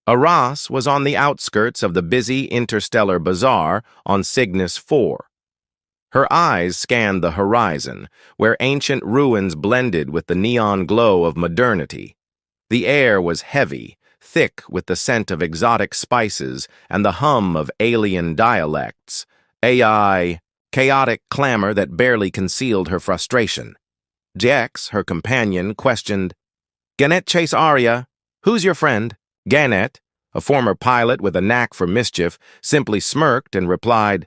Arras was on the outskirts of the busy interstellar bazaar on Cygnus 4. Her eyes scanned the horizon, where ancient ruins blended with the neon glow of modernity. The air was heavy, thick with the scent of exotic spices and the hum of alien dialects, AI, chaotic clamor that barely concealed her frustration. Jex, her companion, questioned, "Gannett chase Arya? Who's your friend?" Gannett, a former pilot with a knack for mischief, simply smirked and replied,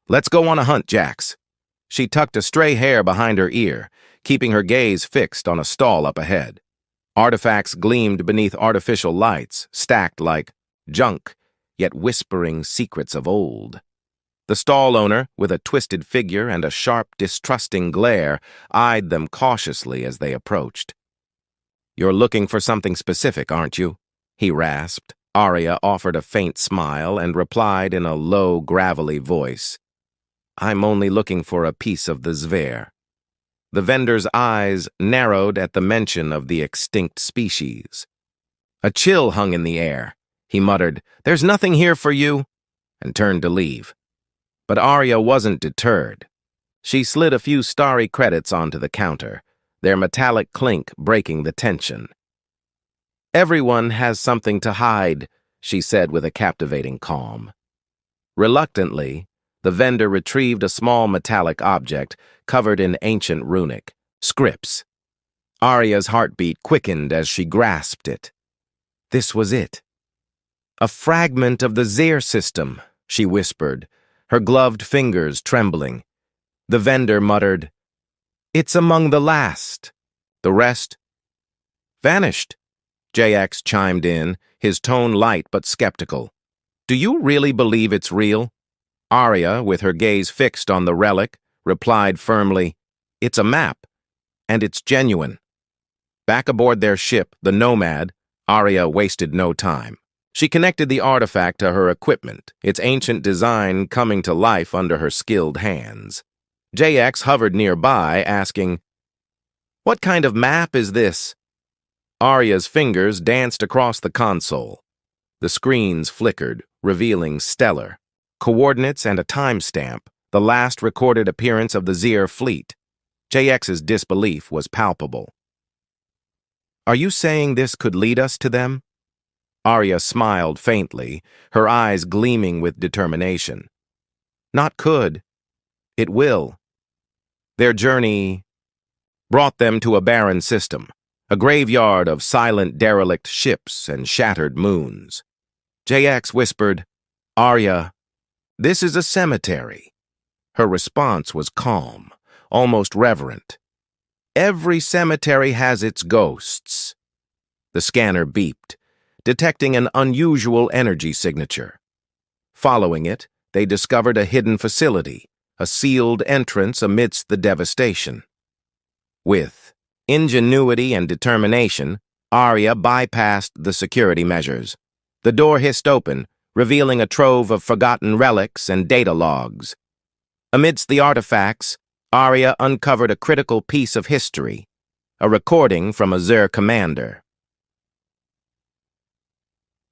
"Let's go on a hunt, Jax." She tucked a stray hair behind her ear, keeping her gaze fixed on a stall up ahead. Artifacts gleamed beneath artificial lights, stacked like junk, yet whispering secrets of old. The stall owner, with a twisted figure and a sharp, distrusting glare, eyed them cautiously as they approached. "You're looking for something specific, aren't you?" he rasped. Arya offered a faint smile and replied in a low, gravelly voice, "I'm only looking for a piece of the Zver." The vendor's eyes narrowed at the mention of the extinct species. A chill hung in the air. He muttered, "There's nothing here for you," and turned to leave. But Arya wasn't deterred. She slid a few starry credits onto the counter, their metallic clink breaking the tension. "Everyone has something to hide," she said with a captivating calm. Reluctantly, the vendor retrieved a small metallic object covered in ancient runic scripts. Arya's heartbeat quickened as she grasped it. This was it. "A fragment of the Zir system," she whispered, her gloved fingers trembling. The vendor muttered, "It's among the last. The rest vanished." JX chimed in, his tone light but skeptical. "Do you really believe it's real?" Arya, with her gaze fixed on the relic, replied firmly, "It's a map, and it's genuine." Back aboard their ship, the Nomad, Arya wasted no time. She connected the artifact to her equipment, its ancient design coming to life under her skilled hands. JX hovered nearby, asking, "What kind of map is this?" Arya's fingers danced across the console. The screens flickered, revealing stellar coordinates and a timestamp, the last recorded appearance of the Zir fleet. JX's disbelief was palpable. "Are you saying this could lead us to them?" Arya smiled faintly, her eyes gleaming with determination. "Not could. It will." Their journey brought them to a barren system, a graveyard of silent derelict ships and shattered moons. JX whispered, "Arya, this is a cemetery." Her response was calm, almost reverent. "Every cemetery has its ghosts." The scanner beeped, detecting an unusual energy signature. Following it, they discovered a hidden facility, a sealed entrance amidst the devastation. With ingenuity and determination, Arya bypassed the security measures. The door hissed open, revealing a trove of forgotten relics and data logs. Amidst the artifacts, Arya uncovered a critical piece of history, a recording from a Zir commander.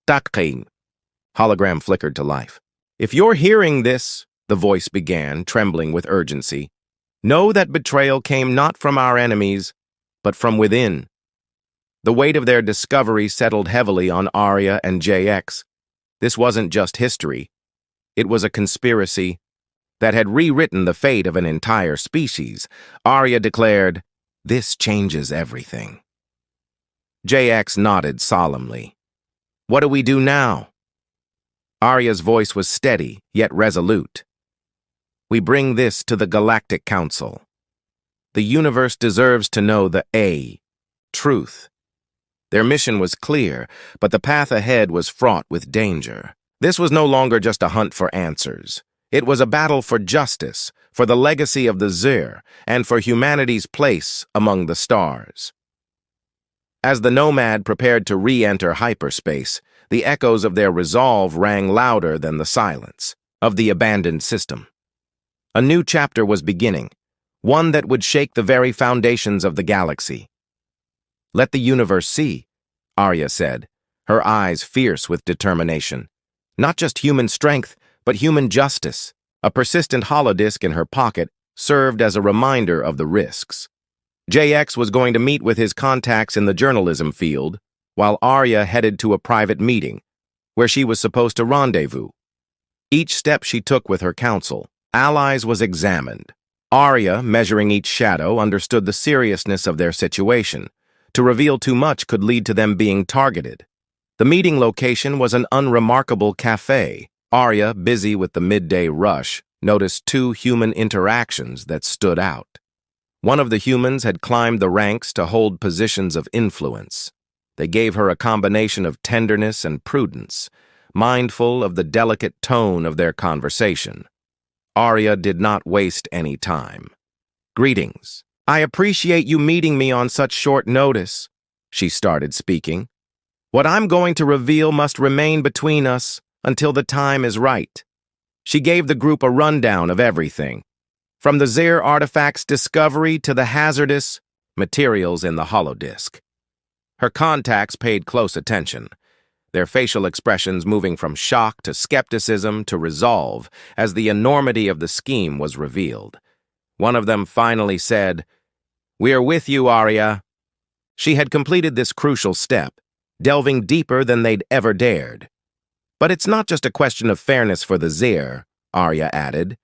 Takhin. Hologram flickered to life. "If you're hearing this," the voice began, trembling with urgency, "know that betrayal came not from our enemies, but from within." The weight of their discovery settled heavily on Arya and JX. This wasn't just history. It was a conspiracy that had rewritten the fate of an entire species. Arya declared, "This changes everything." JX nodded solemnly. "What do we do now?" Arya's voice was steady, yet resolute. "We bring this to the Galactic Council. The universe deserves to know the truth." Their mission was clear, but the path ahead was fraught with danger. This was no longer just a hunt for answers. It was a battle for justice, for the legacy of the Zir, and for humanity's place among the stars. As the Nomad prepared to re-enter hyperspace, the echoes of their resolve rang louder than the silence of the abandoned system. A new chapter was beginning, one that would shake the very foundations of the galaxy. "Let the universe see," Arya said, her eyes fierce with determination. Not just human strength, but human justice. A persistent holodisc in her pocket served as a reminder of the risks. JX was going to meet with his contacts in the journalism field, while Arya headed to a private meeting, where she was supposed to rendezvous. Each step she took with her council, allies, was examined. Arya, measuring each shadow, understood the seriousness of their situation. To reveal too much could lead to them being targeted. The meeting location was an unremarkable cafe. Arya, busy with the midday rush, noticed two human interactions that stood out. One of the humans had climbed the ranks to hold positions of influence. They gave her a combination of tenderness and prudence, mindful of the delicate tone of their conversation. Arya did not waste any time. "Greetings. I appreciate you meeting me on such short notice," she started speaking. "What I'm going to reveal must remain between us until the time is right." She gave the group a rundown of everything, from the Zir artifact's discovery to the hazardous materials in the holodisc. Her contacts paid close attention, their facial expressions moving from shock to skepticism to resolve as the enormity of the scheme was revealed. One of them finally said, "We're with you, Arya." She had completed this crucial step, delving deeper than they'd ever dared. "But it's not just a question of fairness for the Zir," Arya added.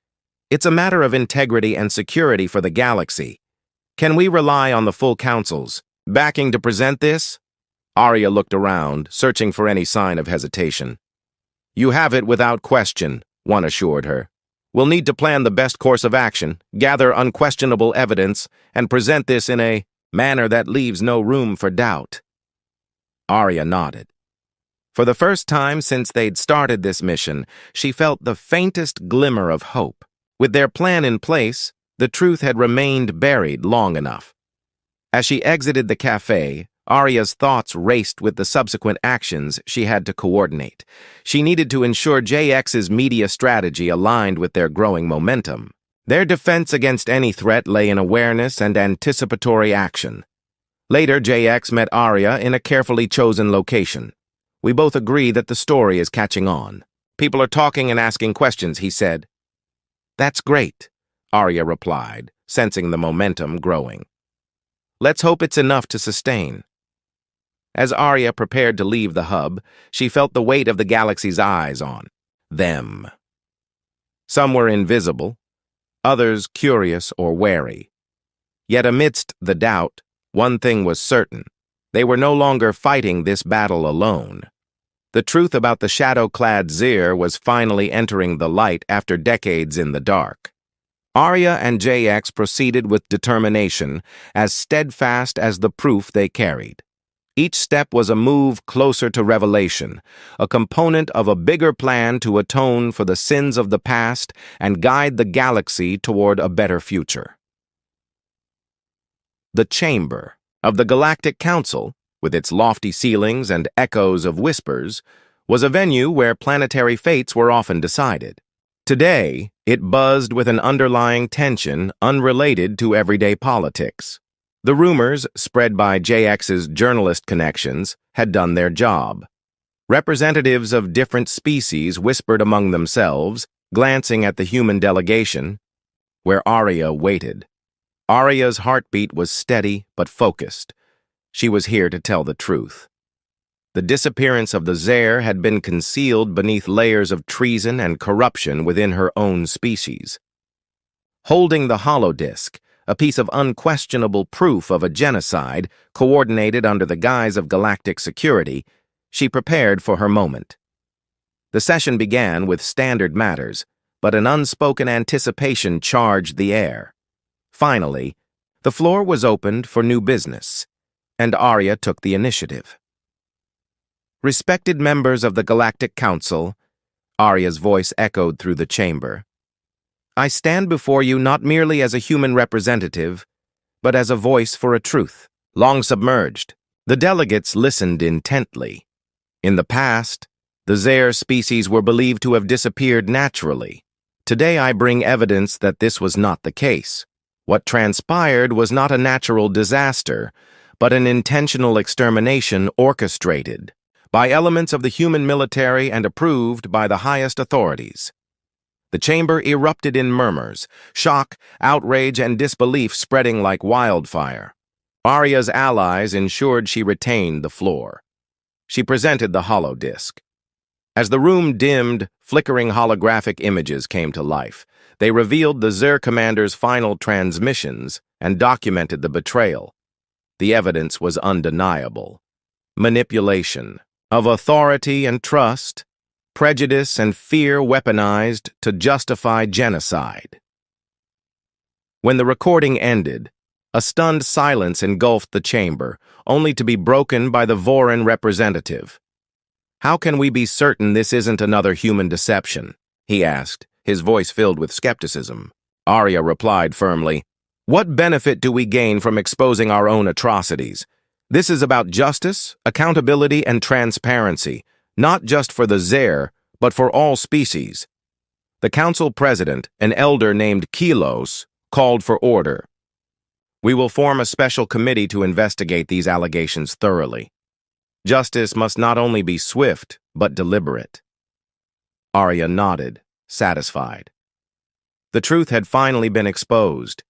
"It's a matter of integrity and security for the galaxy. Can we rely on the full council's backing to present this?" Arya looked around, searching for any sign of hesitation. "You have it without question," one assured her. "We'll need to plan the best course of action, gather unquestionable evidence, and present this in a manner that leaves no room for doubt." Arya nodded. For the first time since they'd started this mission, she felt the faintest glimmer of hope. With their plan in place, the truth had remained buried long enough. As she exited the cafe, Arya's thoughts raced with the subsequent actions she had to coordinate. She needed to ensure JX's media strategy aligned with their growing momentum. Their defense against any threat lay in awareness and anticipatory action. Later, JX met Arya in a carefully chosen location. "We both agree that the story is catching on. People are talking and asking questions," he said. "That's great," Arya replied, sensing the momentum growing. "Let's hope it's enough to sustain." As Arya prepared to leave the hub, she felt the weight of the galaxy's eyes on them. Some were invisible, others curious or wary. Yet amidst the doubt, one thing was certain. They were no longer fighting this battle alone. The truth about the shadow-clad Zir was finally entering the light after decades in the dark. Arya and JX proceeded with determination, as steadfast as the proof they carried. Each step was a move closer to revelation, a component of a bigger plan to atone for the sins of the past and guide the galaxy toward a better future. The chamber of the Galactic Council, with its lofty ceilings and echoes of whispers, was a venue where planetary fates were often decided. Today, it buzzed with an underlying tension unrelated to everyday politics. The rumors, spread by JX's journalist connections, had done their job. Representatives of different species whispered among themselves, glancing at the human delegation, where Arya waited. Arya's heartbeat was steady but focused. She was here to tell the truth. The disappearance of the Zir had been concealed beneath layers of treason and corruption within her own species. Holding the holodisc, a piece of unquestionable proof of a genocide coordinated under the guise of galactic security, she prepared for her moment. The session began with standard matters, but an unspoken anticipation charged the air. Finally, the floor was opened for new business, and Arya took the initiative. "Respected members of the Galactic Council," Arya's voice echoed through the chamber, "I stand before you not merely as a human representative, but as a voice for a truth, long submerged." The delegates listened intently. In the past, the Zir species were believed to have disappeared naturally. Today I bring evidence that this was not the case. What transpired was not a natural disaster, but an intentional extermination orchestrated by elements of the human military and approved by the highest authorities. The chamber erupted in murmurs, shock, outrage, and disbelief spreading like wildfire. Arya's allies ensured she retained the floor. She presented the hollow disc. As the room dimmed, flickering holographic images came to life. They revealed the Xur commander's final transmissions and documented the betrayal. The evidence was undeniable. Manipulation of authority and trust, prejudice and fear weaponized to justify genocide. When the recording ended, a stunned silence engulfed the chamber, only to be broken by the Vorin representative. "How can we be certain this isn't another human deception?" he asked, his voice filled with skepticism. Arya replied firmly, "What benefit do we gain from exposing our own atrocities? This is about justice, accountability, and transparency, not just for the Xur, but for all species." The council president, an elder named Kilos, called for order. "We will form a special committee to investigate these allegations thoroughly. Justice must not only be swift, but deliberate." Arya nodded, satisfied. The truth had finally been exposed,